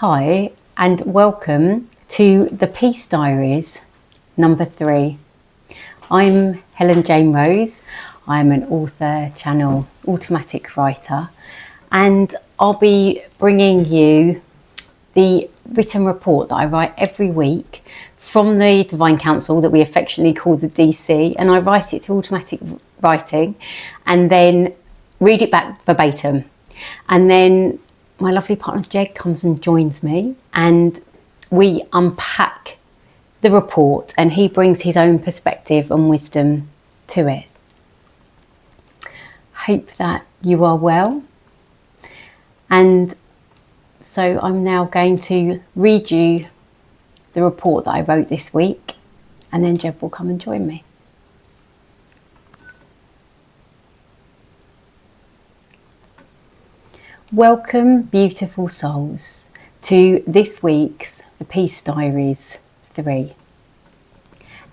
Hi and welcome to the Peace Diaries number 3. I'm Helen Jane Rose. I'm an author, channel, automatic writer, and I'll be bringing you the written report that I write every week from the Divine Council that we affectionately call the DC, and I write it through automatic writing and then read it back verbatim, and then my lovely partner Jed comes and joins me and we unpack the report, and he brings his own perspective and wisdom to it. Hope that you are well, and so I'm now going to read you the report that I wrote this week, and then Jed will come and join me. Welcome, beautiful souls, to this week's The Peace Diaries 3.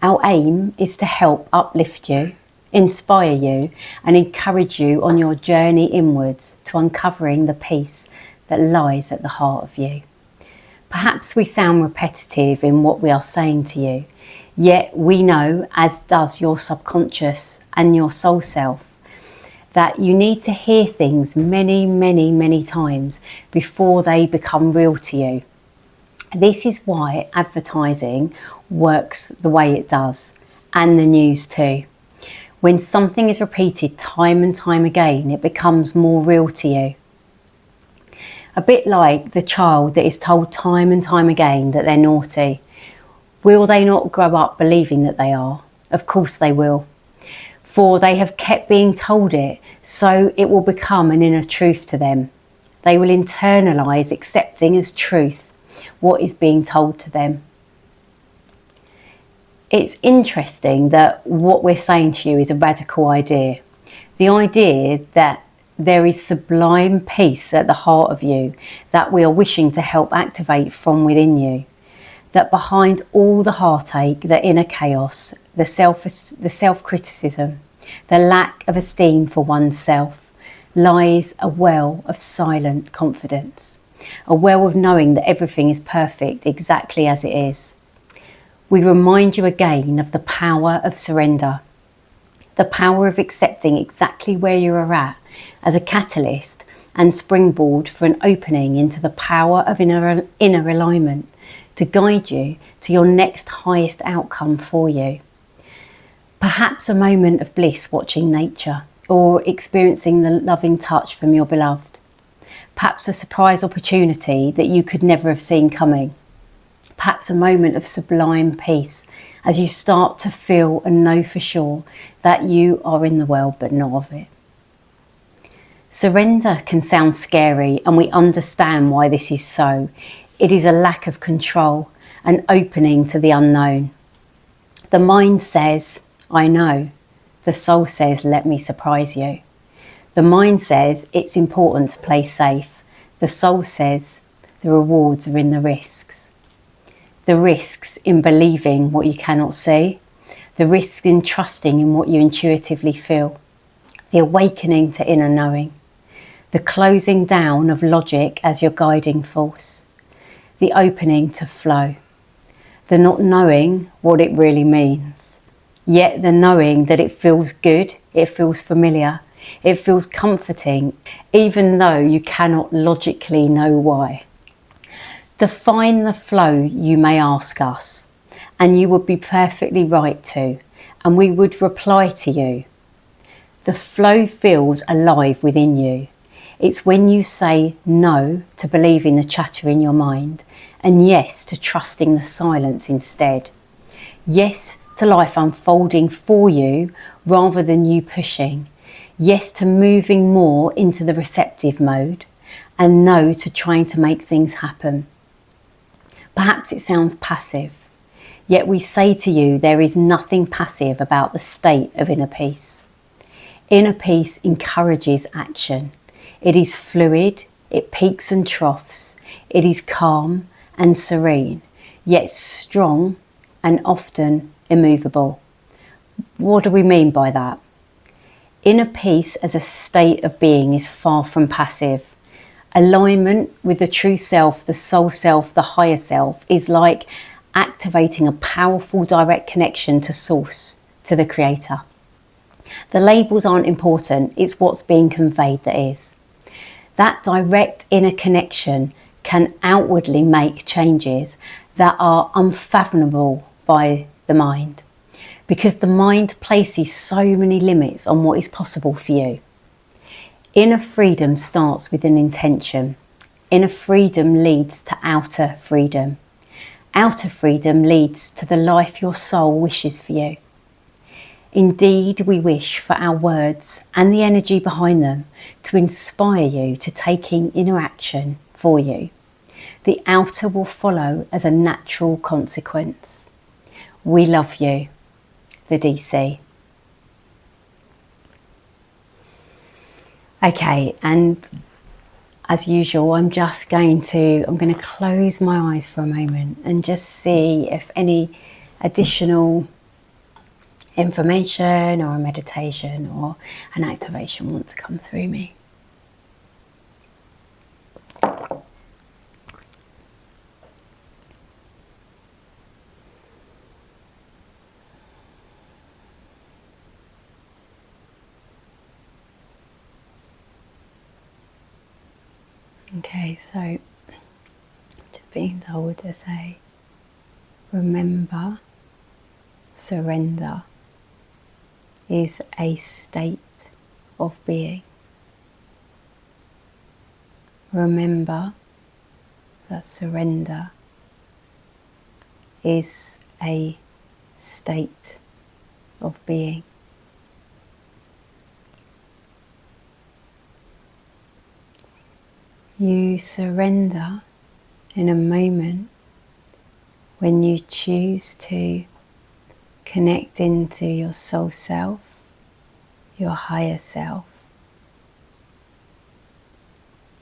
Our aim is to help uplift you, inspire you, and encourage you on your journey inwards to uncovering the peace that lies at the heart of you. Perhaps we sound repetitive in what we are saying to you, yet we know, as does your subconscious and your soul self, that you need to hear things many times before they become real to you. This is why advertising works the way it does, and the news too. When something is repeated time and time again, it becomes more real to you. A bit like the child that is told time and time again that they're naughty. Will they not grow up believing that they are? Of course they will. For they have kept being told it, so it will become an inner truth to them. They will internalise accepting as truth what is being told to them. It's interesting that what we're saying to you is a radical idea. The idea that there is sublime peace at the heart of you that we are wishing to help activate from within you. That behind all the heartache, the inner chaos, the self-criticism, the lack of esteem for oneself, lies a well of silent confidence, a well of knowing that everything is perfect exactly as it is. We remind you again of the power of surrender, the power of accepting exactly where you are at as a catalyst and springboard for an opening into the power of inner alignment to guide you to your next highest outcome for you. Perhaps a moment of bliss watching nature, or experiencing the loving touch from your beloved. Perhaps a surprise opportunity that you could never have seen coming. Perhaps a moment of sublime peace as you start to feel and know for sure that you are in the world but not of it. Surrender can sound scary, and we understand why this is so. It is a lack of control, an opening to the unknown. The mind says, I know. The soul says, let me surprise you. The mind says it's important to play safe. The soul says the rewards are in the risks. The risks in believing what you cannot see. The risks in trusting in what you intuitively feel. The awakening to inner knowing. The closing down of logic as your guiding force. The opening to flow. The not knowing what it really means. Yet the knowing that it feels good, it feels familiar, it feels comforting, even though you cannot logically know why. Define the flow, you may ask us, and you would be perfectly right to, and we would reply to you. The flow feels alive within you. It's when you say no to believing the chatter in your mind, and yes to trusting the silence instead. Yes to life unfolding for you rather than you pushing. Yes to moving more into the receptive mode, and no to trying to make things happen. Perhaps it sounds passive, yet we say to you there is nothing passive about the state of inner peace. Inner peace encourages action. It is fluid, it peaks and troughs, it is calm and serene, yet strong and often immovable. What do we mean by that? Inner peace as a state of being is far from passive. Alignment with the true self, the soul self, the higher self is like activating a powerful direct connection to source, to the creator. The labels aren't important, it's what's being conveyed that is. That direct inner connection can outwardly make changes that are unfathomable by the mind, because the mind places so many limits on what is possible for you. Inner freedom starts with an intention. Inner freedom leads to outer freedom. Outer freedom leads to the life your soul wishes for you. Indeed, we wish for our words and the energy behind them to inspire you to taking inner action for you. The outer will follow as a natural consequence. We love you, the DC. Okay, and as usual, I'm going to close my eyes for a moment and just see if any additional information or a meditation or an activation wants to come through me. Okay, so just being told to say, remember, surrender is a state of being. Remember that surrender is a state of being. You surrender in a moment when you choose to connect into your soul self, your higher self.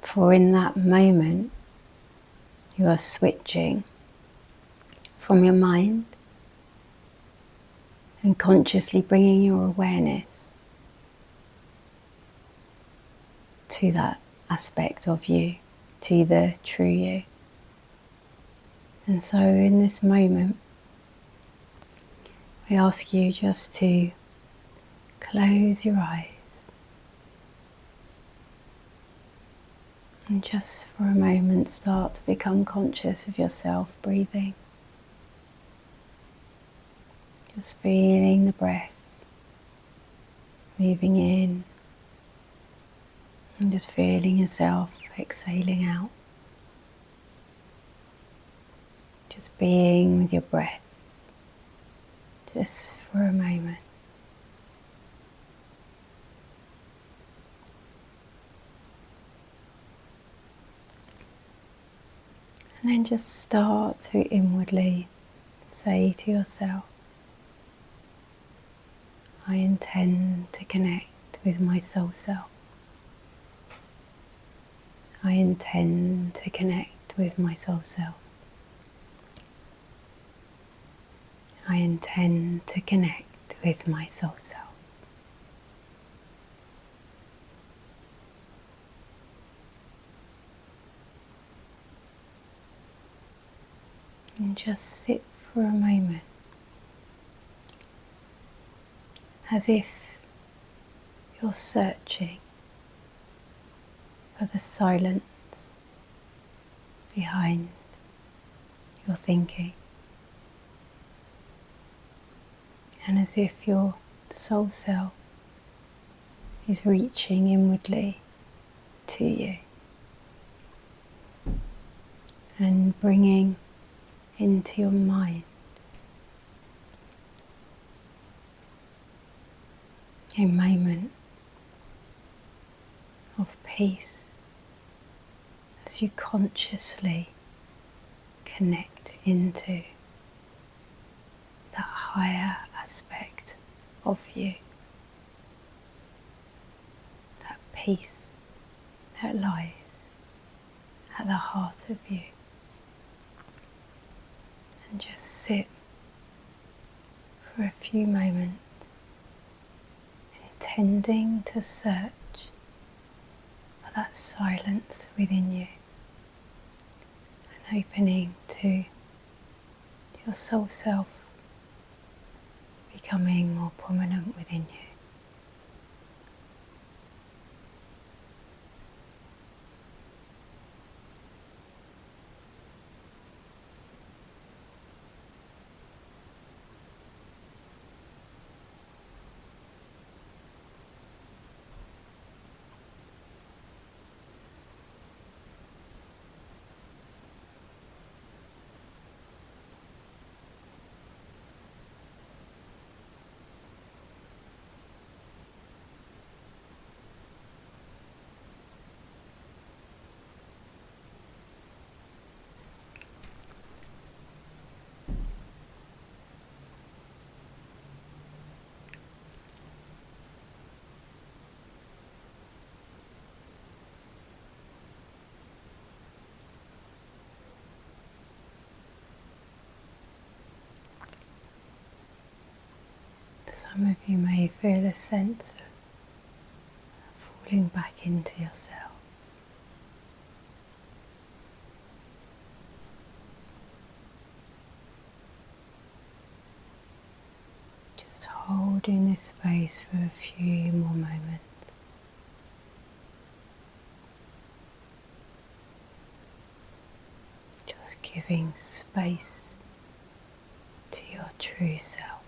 For in that moment, you are switching from your mind and consciously bringing your awareness to that aspect of you, to the true you. And so in this moment, we ask you just to close your eyes and just for a moment start to become conscious of yourself breathing. Just feeling the breath moving in and just feeling yourself exhaling out. Just being with your breath just for a moment. And then just start to inwardly say to yourself, I intend to connect with my soul self. I intend to connect with my soul self. I intend to connect with my soul self. And just sit for a moment as if you're searching for the silence behind your thinking, and as if your soul self is reaching inwardly to you and bringing into your mind a moment of peace as you consciously connect into that higher aspect of you, that peace that lies at the heart of you. And just sit for a few moments intending to search for that silence within you and opening to your soul self becoming more prominent within you. Some of you may feel a sense of falling back into yourselves. Just holding this space for a few more moments. Just giving space to your true self.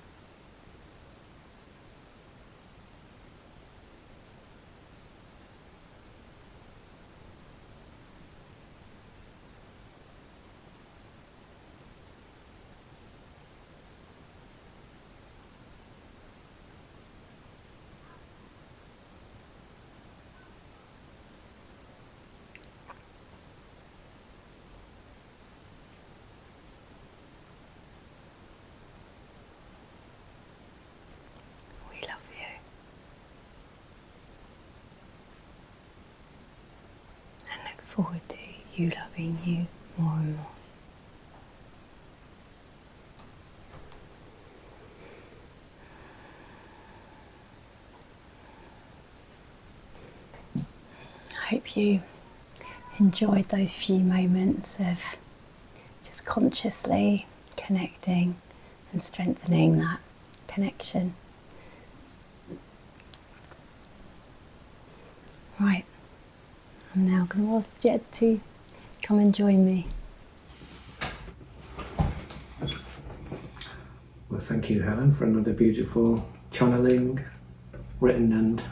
Forward to you loving you more and more. I hope you enjoyed those few moments of just consciously connecting and strengthening that connection. Right. I'm now going to ask Jed to come and join me. Well, thank you, Helen, for another beautiful channeling, written and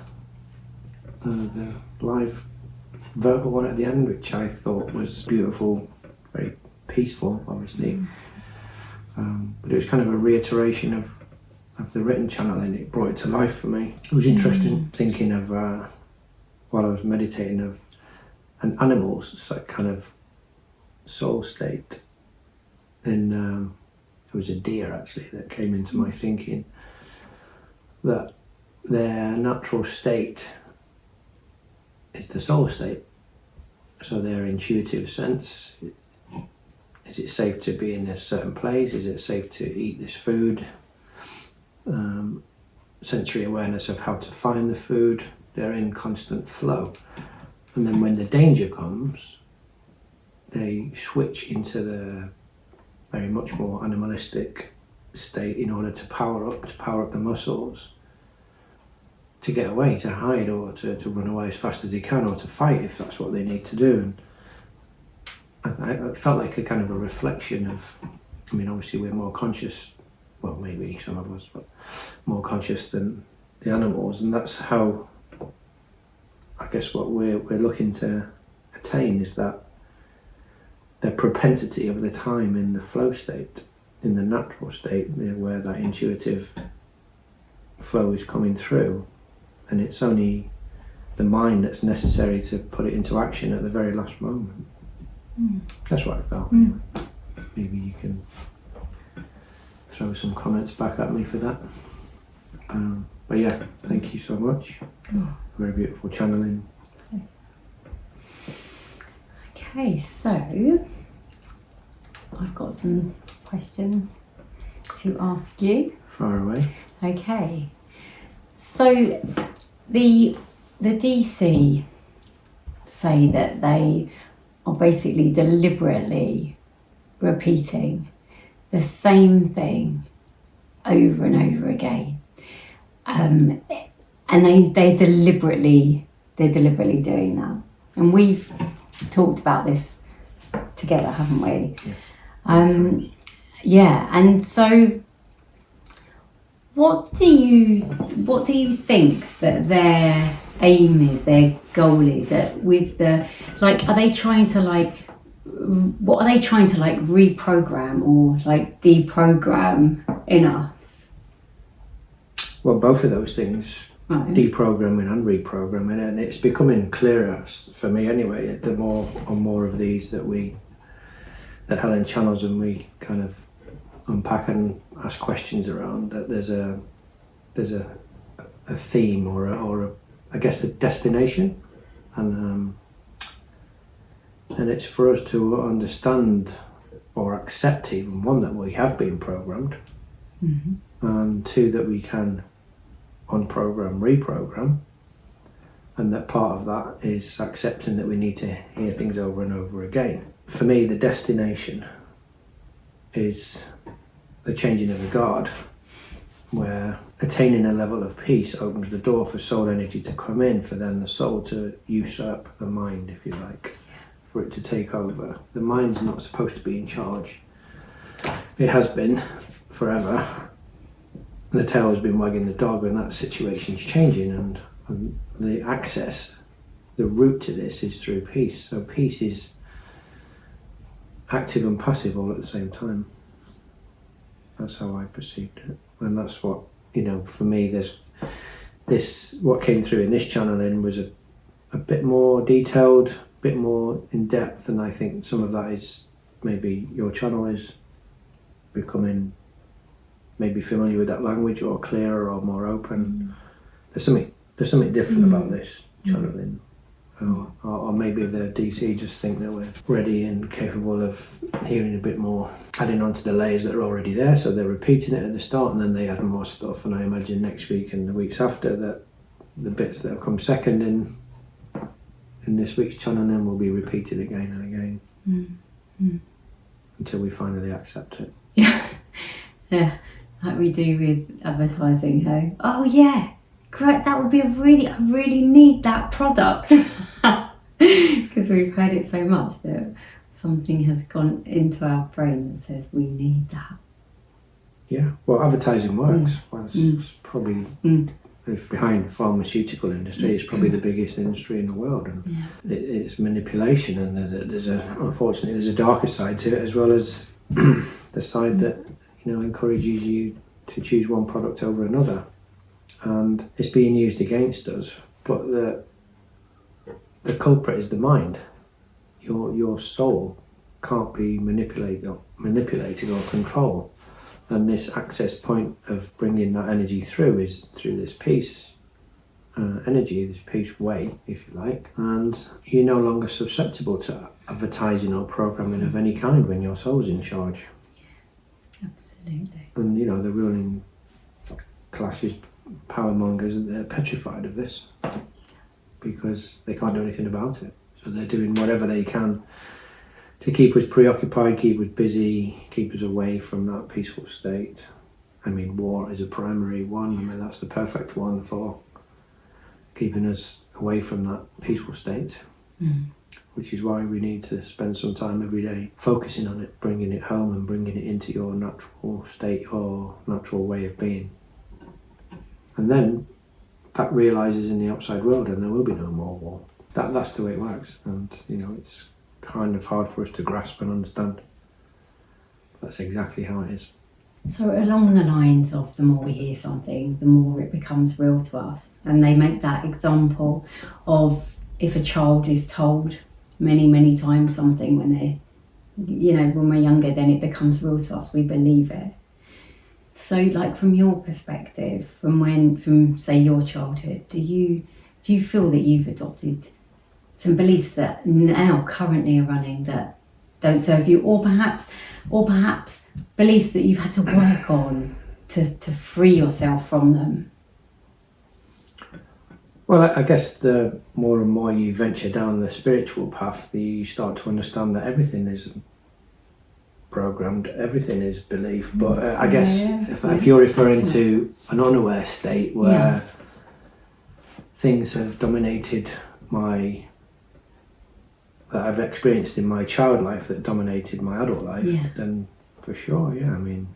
the live verbal one at the end, which I thought was beautiful, very peaceful, obviously. But it was kind of a reiteration of the written channeling. It brought it to life for me. It was interesting thinking of, while I was meditating, of an animal's like kind of soul state. And it was a deer actually that came into my thinking, that their natural state is the soul state. So their intuitive sense, is it safe to be in this certain place? Is it safe to eat this food? Sensory awareness of how to find the food. They're in constant flow. And then when the danger comes, they switch into the very much more animalistic state in order to power up the muscles, to get away, to hide, or to run away as fast as they can, or to fight if that's what they need to do. And I felt like a kind of a reflection of, I mean, obviously we're more conscious, well, maybe some of us, but more conscious than the animals, and that's how, I guess, what we're looking to attain is that the propensity of the time in the flow state, in the natural state, where that intuitive flow is coming through, and it's only the mind that's necessary to put it into action at the very last moment. That's what I felt. Anyway. Maybe you can throw some comments back at me for that. But yeah, thank you so much. Very beautiful channeling. Okay, so I've got some questions to ask you. Far away. Okay, so the DC, say that they are basically deliberately repeating the same thing over and over again, and they're deliberately doing that. And we've talked about this together, haven't we? Yes. Yeah. And so, what do you think that their aim is, their goal is, with the, like, are they trying to reprogram or like deprogram in us? Well, both of those things, Right. deprogramming and reprogramming, and it's becoming clearer for me anyway. The more of these that Helen channels and we kind of unpack and ask questions around, that there's a theme or I guess a destination, and it's for us to understand or accept, even one, that we have been programmed, and two, that we can unprogram, reprogram, and that part of that is accepting that we need to hear things over and over again. For me, the destination is the changing of the guard, where attaining a level of peace opens the door for soul energy to come in, for then the soul to usurp the mind, if you like, for it to take over. The mind's not supposed to be in charge. It has been forever. The tail has been wagging the dog, and that situation's changing, and the access, the route to this is through peace. So peace is active and passive all at the same time. That's how I perceived it, and that's what, for me, there's this, what came through in this channeling was a bit more detailed, a bit more in depth, and I think some of that is maybe your channel is becoming maybe familiar with that language, or clearer, or more open. There's something different about this channeling, or maybe the DC just think that we're ready and capable of hearing a bit more, adding on to the layers that are already there, so they're repeating it at the start and then they add more stuff. And I imagine next week and the weeks after, that the bits that have come second in this week's channeling will be repeated again and again, until we finally accept it. Yeah, like we do with advertising. Hey, oh yeah, great, that would be I really need that product, because we've heard it so much that something has gone into our brain that says we need that. Yeah. Well, advertising works. Well, it's probably, if behind the pharmaceutical industry, it's probably the biggest industry in the world, and it's manipulation, and unfortunately there's a darker side to it, as well as the side that encourages you to choose one product over another, and it's being used against us. But the culprit is the mind. Your soul can't be manipulated or controlled, and this access point of bringing that energy through is through this peace energy, this peace way, if you like, and you're no longer susceptible to advertising or programming of any kind when your soul's in charge. Absolutely. And the ruling classes, power mongers, they're petrified of this because they can't do anything about it. So they're doing whatever they can to keep us preoccupied, keep us busy, keep us away from that peaceful state. I mean, war is a primary one. I mean, that's the perfect one for keeping us away from that peaceful state. Which is why we need to spend some time every day focusing on it, bringing it home and bringing it into your natural state or natural way of being. And then that realises in the outside world, and there will be no more war. That's the way it works, and it's kind of hard for us to grasp and understand. That's exactly how it is. So along the lines of the more we hear something, the more it becomes real to us, and they make that example of if a child is told many times something when when we're younger, then it becomes real to us, we believe it. So like from your perspective, from say your childhood, do you feel that you've adopted some beliefs that now currently are running that don't serve you, or perhaps beliefs that you've had to work on to free yourself from them? Well, I guess the more and more you venture down the spiritual path, you start to understand that everything is programmed, everything is belief. But I guess if you're referring to an unaware state where things have dominated that I've experienced in my child life that dominated my adult life, then for sure, I mean,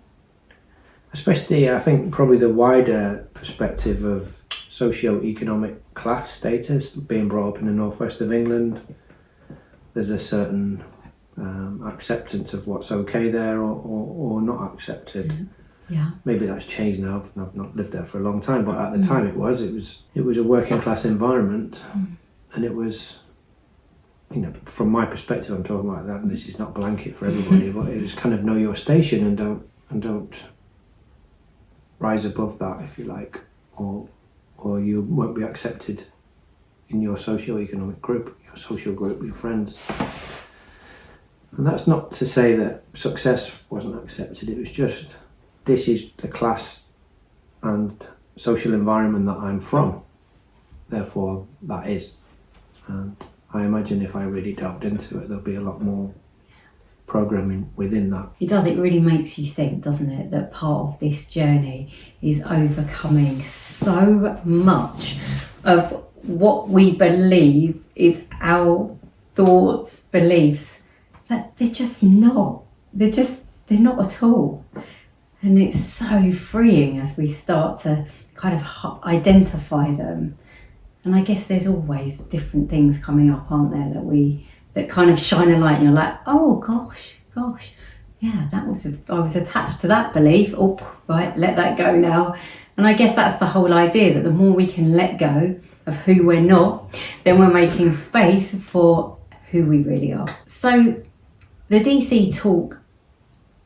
especially I think probably the wider perspective of socio-economic class status, being brought up in the northwest of England, there's a certain acceptance of what's okay there or not accepted. Maybe that's changed now. I've not lived there for a long time, but at the time it was a working class environment, and it was, you know, from my perspective, I'm talking about that, and this is not blanket for everybody, but it was kind of know your station and don't rise above that, if you like, or you won't be accepted in your socio-economic group, your social group, your friends. And that's not to say that success wasn't accepted, it was just, this is the class and social environment that I'm from, therefore that is. And I imagine if I really delved into it, there'll be a lot more programming within that. It does, it really makes you think, doesn't it, that part of this journey is overcoming so much of what we believe is our thoughts, beliefs, that they're just not. They're not at all. And it's so freeing as we start to kind of identify them. And I guess there's always different things coming up, aren't there, that kind of shine a light, and you're like, oh gosh, yeah, I was attached to that belief. Oh, right, let that go now. And I guess that's the whole idea, that the more we can let go of who we're not, then we're making space for who we really are. So the DC talk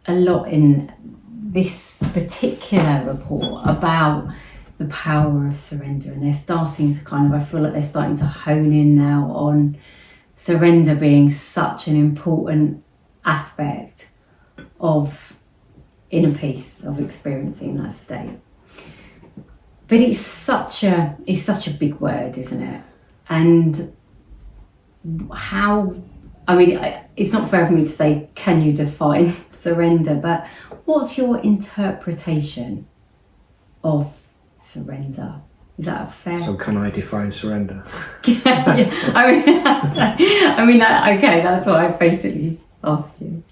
a lot in this particular report about the power of surrender, and they're starting to I feel like they're starting to hone in now on surrender being such an important aspect of inner peace, of experiencing that state. But it's such a big word, isn't it? And it's not fair for me to say, can you define surrender? But what's your interpretation of surrender? Is that a fair? So can I define surrender? Okay, that's what I basically asked you.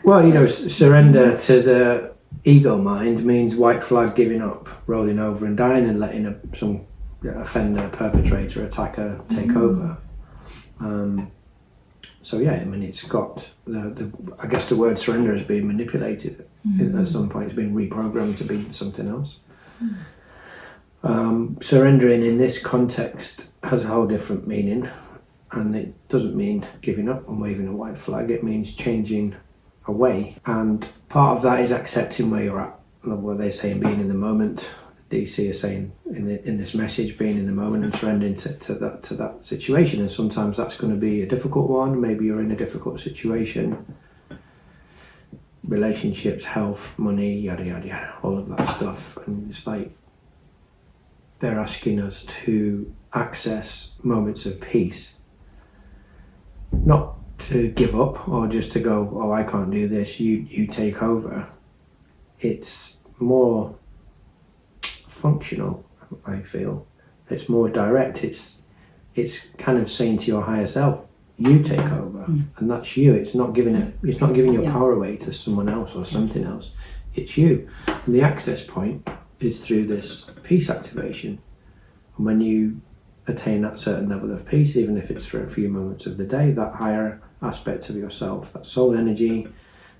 Well, you know, surrender to the ego mind means white flag, giving up, rolling over and dying, and letting some offender, perpetrator, attacker take over. So yeah, I mean, it's got I guess the word surrender has been manipulated at some point. It's been reprogrammed to be something else. Surrendering in this context has a whole different meaning, and it doesn't mean giving up and waving a white flag. It means changing away, and part of that is accepting where you're at. What they're saying, being in the moment. DC is saying in this message, being in the moment and surrendering to that situation. And sometimes that's going to be a difficult one. Maybe you're in a difficult situation, relationships, health, money, yada yada yada, all of that stuff. And it's like they're asking us to access moments of peace, not to give up or just to go, oh, I can't do this, you take over. It's more functional, I feel. It's more direct. It's kind of saying to your higher self, you take over, and that's you. It's not giving your power away to someone else or something else. It's you. And the access point is through this peace activation. And when you attain that certain level of peace, even if it's for a few moments of the day, that higher aspect of yourself, that soul energy,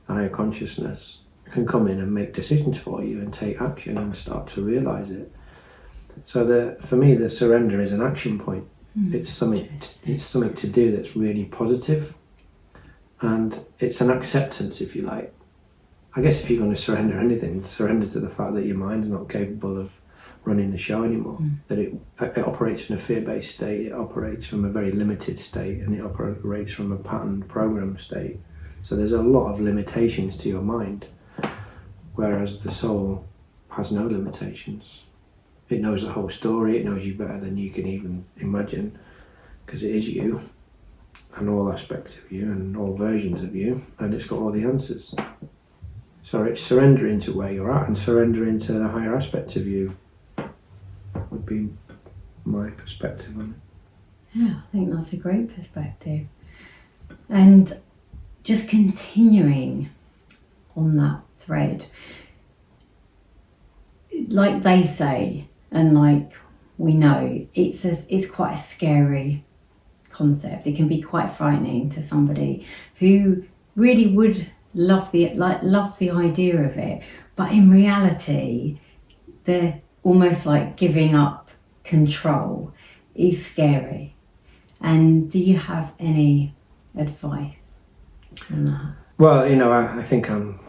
the higher consciousness, can come in and make decisions for you and take action and start to realise it. So for me, the surrender is an action point. It's something to do that's really positive, and it's an acceptance, if you like. I guess if you're going to surrender anything, surrender to the fact that your mind is not capable of running the show anymore, that it operates in a fear-based state, it operates from a very limited state, and it operates from a pattern program state. So there's a lot of limitations to your mind, whereas the soul has no limitations. It knows the whole story, it knows you better than you can even imagine, because it is you, and all aspects of you, and all versions of you, and it's got all the answers. So it's surrendering to where you're at, and surrendering to the higher aspects of you would be my perspective on it. Yeah, I think that's a great perspective. And just continuing on that thread, like they say, and like we know, it's quite a scary concept. It can be quite frightening to somebody who really would loves the idea of it, but in reality, they're almost like giving up control is scary. And do you have any advice on that? Well, I think I'm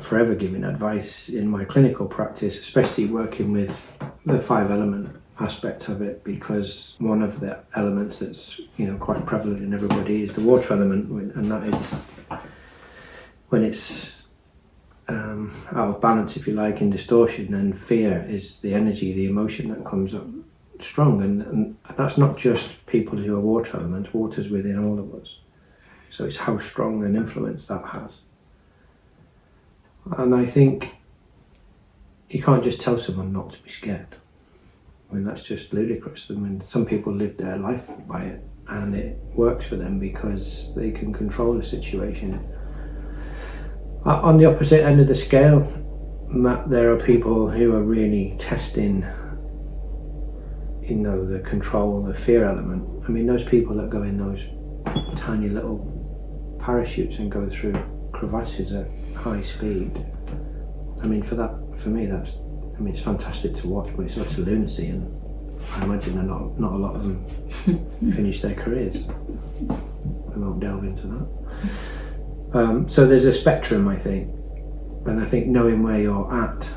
forever giving advice in my clinical practice, especially working with the 5-element aspect of it, because one of the elements that's quite prevalent in everybody is the water element, and that is when it's out of balance, if you like, in distortion, then fear is the energy, the emotion that comes up strong, and that's not just people who are water elements. Water's within all of us, so it's how strong an influence that has. And I think you can't just tell someone not to be scared. I mean, that's just ludicrous. I mean, some people live their life by it, and it works for them because they can control the situation. On the opposite end of the scale, there are people who are really testing, the control, the fear element. I mean, those people that go in those tiny little parachutes and go through crevasses at high speed. I mean, for me, it's fantastic to watch, but it's such a lunacy, and I imagine not a lot of them finish their careers. I won't delve into that. So there's a spectrum, I think, and I think knowing where you're at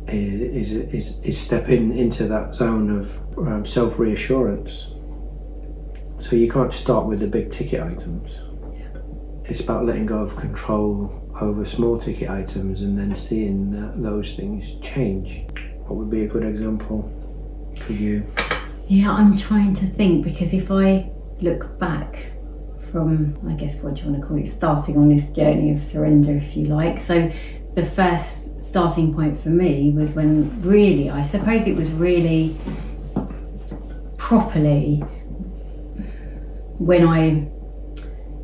is stepping into that zone of self-reassurance. So you can't start with the big ticket items. It's about letting go of control over small ticket items and then seeing those things change. What would be a good example for you? Yeah, I'm trying to think, because if I look back from, I guess, what do you want to call it, starting on this journey of surrender, if you like. So the first starting point for me was when really, I suppose it was really properly when I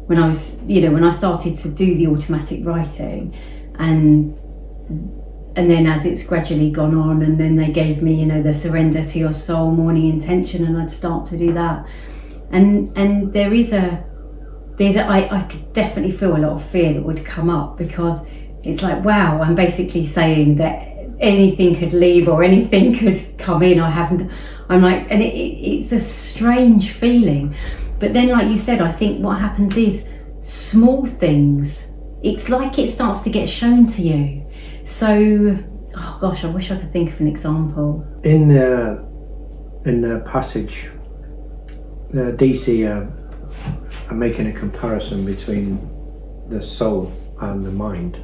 was, when I started to do the automatic writing, and then as it's gradually gone on, and then they gave me, the surrender to your soul morning intention, and I'd start to do that. And I could definitely feel a lot of fear that would come up, because it's like, wow, I'm basically saying that anything could leave or anything could come in. I'm like, and it's a strange feeling. But then, like you said, I think what happens is small things, it's like it starts to get shown to you. So, oh gosh, I wish I could think of an example. In the passage, DC are making a comparison between the soul and the mind,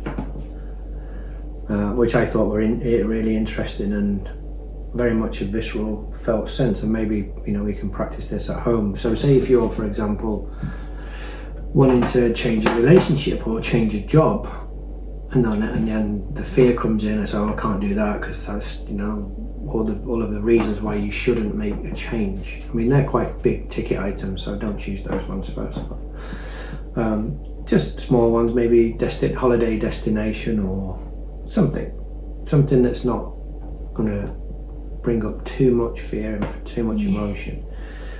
which I thought were really interesting and very much a visceral felt sense, and maybe we can practice this at home. So say if you're, for example, wanting to change a relationship or change a job, and then the fear comes in and I can't do that because that's all of the reasons why you shouldn't make a change. I mean, they're quite big ticket items, so don't choose those ones first, but just small ones, maybe holiday destination or something that's not going to bring up too much fear and too much emotion.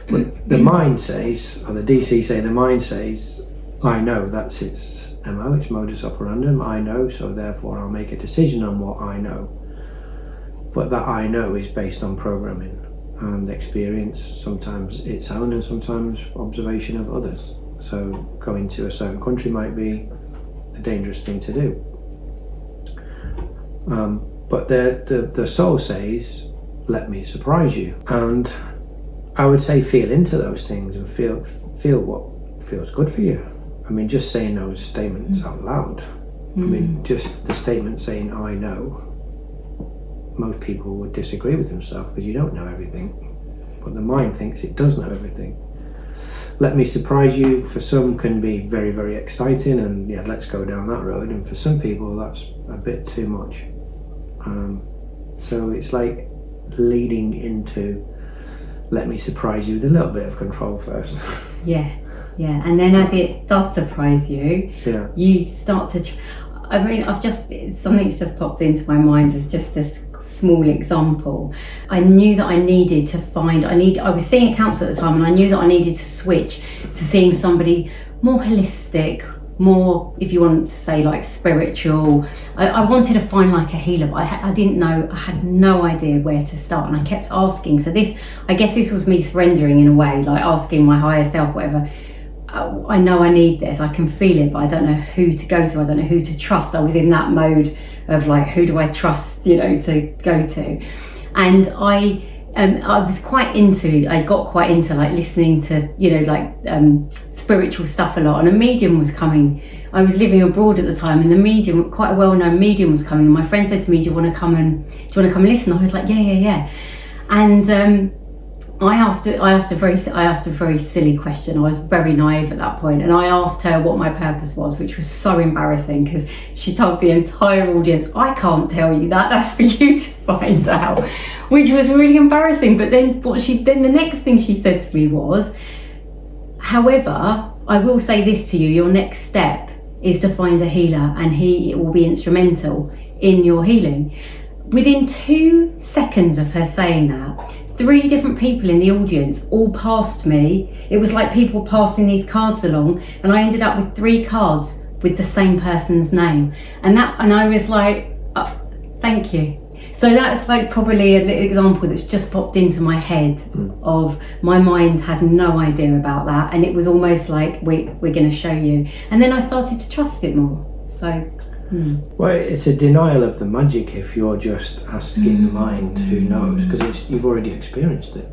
But the mind says, or the DC say, the mind says, I know, that's its MO, its modus operandum, I know, so therefore I'll make a decision on what I know. But that I know is based on programming and experience, sometimes its own and sometimes observation of others. So going to a certain country might be a dangerous thing to do. But the soul says, let me surprise you. And I would say feel into those things and feel what feels good for you. I mean, just saying those statements out loud. I mean, just the statement saying I know most people would disagree with themselves because you don't know everything, but the mind thinks it does know everything. Let me surprise you, for some can be very, very exciting, and yeah, let's go down that road, and for some people that's a bit too much. So it's like leading into, let me surprise you with a little bit of control first. Yeah, and then as it does surprise you, you start to something's just popped into my mind as just a small example. I knew that I needed to I was seeing a counsellor at the time, and I knew that I needed to switch to seeing somebody more holistic, more, if you want to say, like spiritual. I wanted to find like a healer, but I didn't know, I had no idea where to start, and I kept asking. So I guess this was me surrendering in a way, like asking my higher self, whatever, I know I need this, I can feel it, but I don't know who to go to, I don't know who to trust. I was in that mode of like, who do I trust, to go to? And I got quite into like listening to, spiritual stuff a lot, and a medium was coming. I was living abroad at the time, and the medium, quite a well-known medium, was coming, and my friend said to me, do you want to come and listen? I was like, yeah. And I asked a very silly question. I was very naive at that point, and I asked her what my purpose was, which was so embarrassing because she told the entire audience, I can't tell you that, that's for you to find out, which was really embarrassing. But then the next thing she said to me was, however, I will say this to you, your next step is to find a healer, and he will be instrumental in your healing. Within 2 seconds of her saying that, 3 different people in the audience all passed me. It was like people passing these cards along, and I ended up with 3 cards with the same person's name. And I was like, oh, thank you. So that's like probably a little example that's just popped into my head of my mind had no idea about that, and it was almost like we're going to show you. And then I started to trust it more. So. Well, it's a denial of the magic if you're just asking the mind who knows, because you've already experienced it.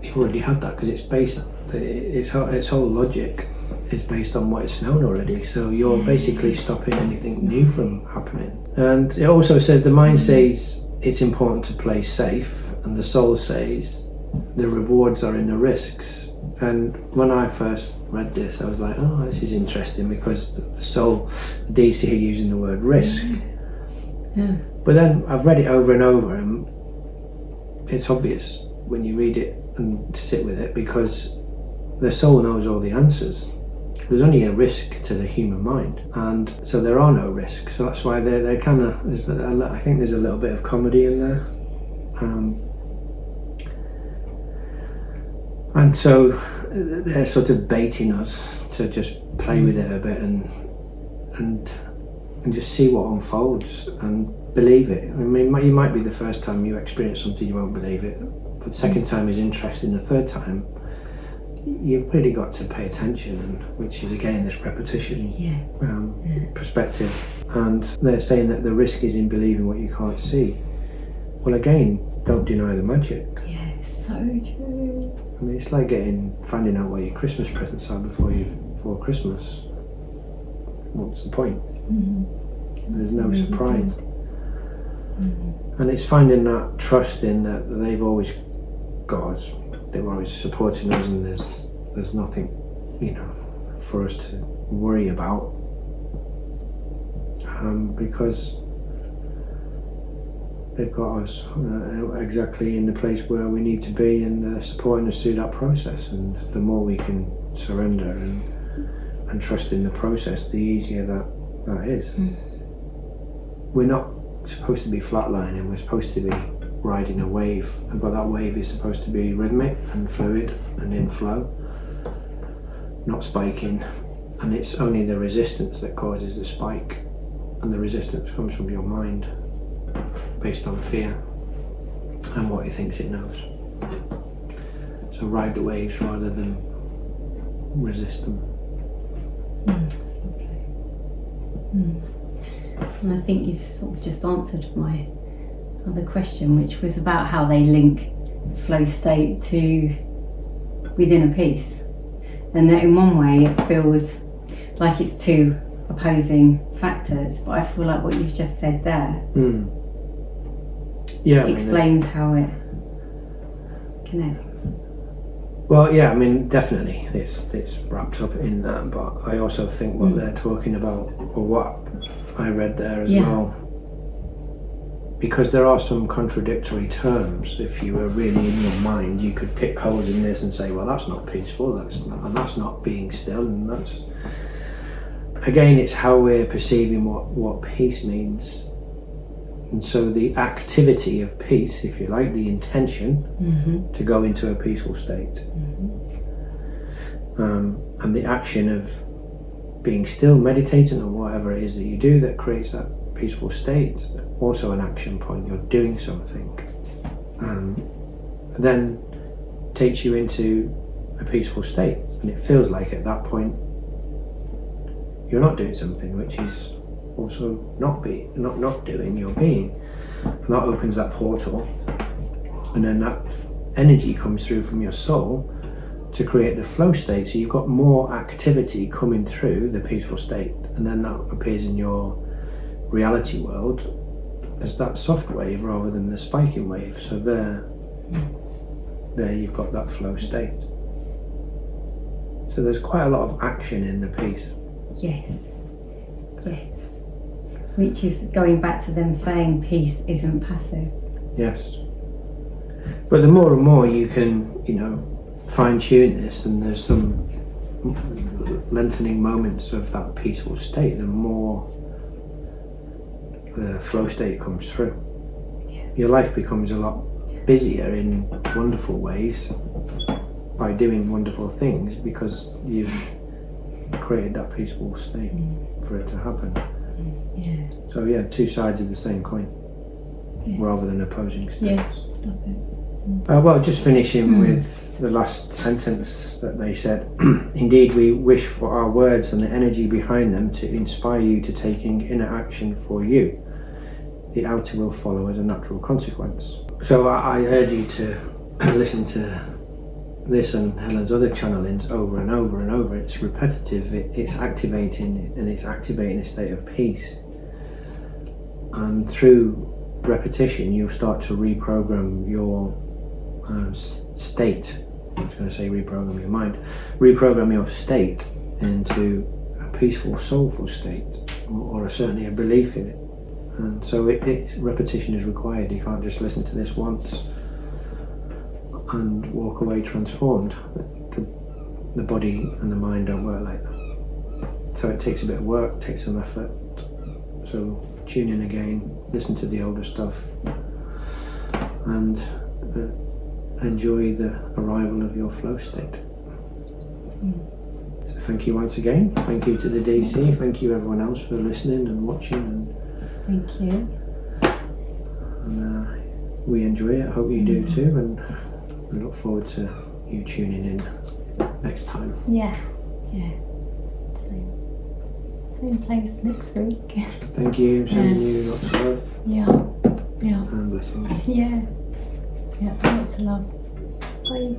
You've already had that, because its whole logic is based on what it's known already. So you're basically stopping anything new from happening. And it also says the mind says it's important to play safe, and the soul says the rewards are in the risks. And when I first read this, I was like, oh, this is interesting, because the soul, DC here using the word risk. Yeah. But then I've read it over and over, and it's obvious when you read it and sit with it, because the soul knows all the answers. There's only a risk to the human mind, and so there are no risks. So that's why they're kind of, I think there's a little bit of comedy in there. And so they're sort of baiting us to just play with it a bit and just see what unfolds and believe it. I mean, you might be the first time you experience something, you won't believe it. But the second time is interesting. The third time, you've really got to pay attention, and which is again this repetition perspective. And they're saying that the risk is in believing what you can't see. Well, again, don't deny the magic. Yeah, so true. I mean, it's like finding out what your Christmas presents are before Christmas. What's the point? There's no surprise. And it's finding that trust in that they've always got us. They're always supporting us, and there's nothing, for us to worry about. Because they've got us exactly in the place where we need to be, and they're supporting us through that process. And the more we can surrender and trust in the process, the easier that is. We're not supposed to be flatlining, we're supposed to be riding a wave, but that wave is supposed to be rhythmic and fluid and in flow, not spiking. And it's only the resistance that causes the spike, and the resistance comes from your mind, based on fear and what it thinks it knows. So ride the waves rather than resist them. That's lovely. And I think you've sort of just answered my other question, which was about how they link flow state to within a piece, and that in one way it feels like it's 2 opposing factors, but I feel like what you've just said there. explains how it connects. Well, yeah, I mean, definitely it's wrapped up in that, but I also think what they're talking about, or what I read there as well, because there are some contradictory terms. If you were really in your mind, you could pick holes in this and say, well, that's not peaceful, that's not being still, and that's... Again, it's how we're perceiving what peace means. And so the activity of peace, if you like, the intention to go into a peaceful state, and the action of being still, meditating, or whatever it is that you do that creates that peaceful state, also an action point. You're doing something, then takes you into a peaceful state, and it feels like at that point you're not doing something, which is also not doing, you're being. And that opens that portal, and then that energy comes through from your soul to create the flow state. So you've got more activity coming through the peaceful state, and then that appears in your reality world as that soft wave rather than the spiking wave. So there you've got that flow state. So there's quite a lot of action in the peace. Yes. Which is going back to them saying peace isn't passive. Yes. But the more and more you can, fine tune this, and there's some lengthening moments of that peaceful state, the more the flow state comes through. Yeah. Your life becomes a lot busier in wonderful ways by doing wonderful things, because you've created that peaceful state for it to happen. Yeah. So yeah, two sides of the same coin, rather than opposing states. Yeah, love it. Well, just finishing with the last sentence that they said. Indeed, we wish for our words and the energy behind them to inspire you to taking inner action for you. The outer will follow as a natural consequence. So I urge you to listen to this and Helen's other channelings over and over and over. It's repetitive, it's activating, and it's activating a state of peace. And through repetition, you'll start to reprogram your state. I was going to say reprogram your mind. Reprogram your state into a peaceful, soulful state, or certainly a belief in it. And so repetition is required. You can't just listen to this once and walk away transformed. The body and the mind don't work like that. So it takes a bit of work, takes some effort. So tune in again, listen to the older stuff, and enjoy the arrival of your flow state. So thank you once again. Thank you to the DC. Thank you everyone else for listening and watching. And thank you. And we enjoy it. I hope you do too. And we look forward to you tuning in next time. Yeah. Same place next week. Thank you. Sending you lots of love. Yeah. And blessings. Yeah. Lots of love. Bye.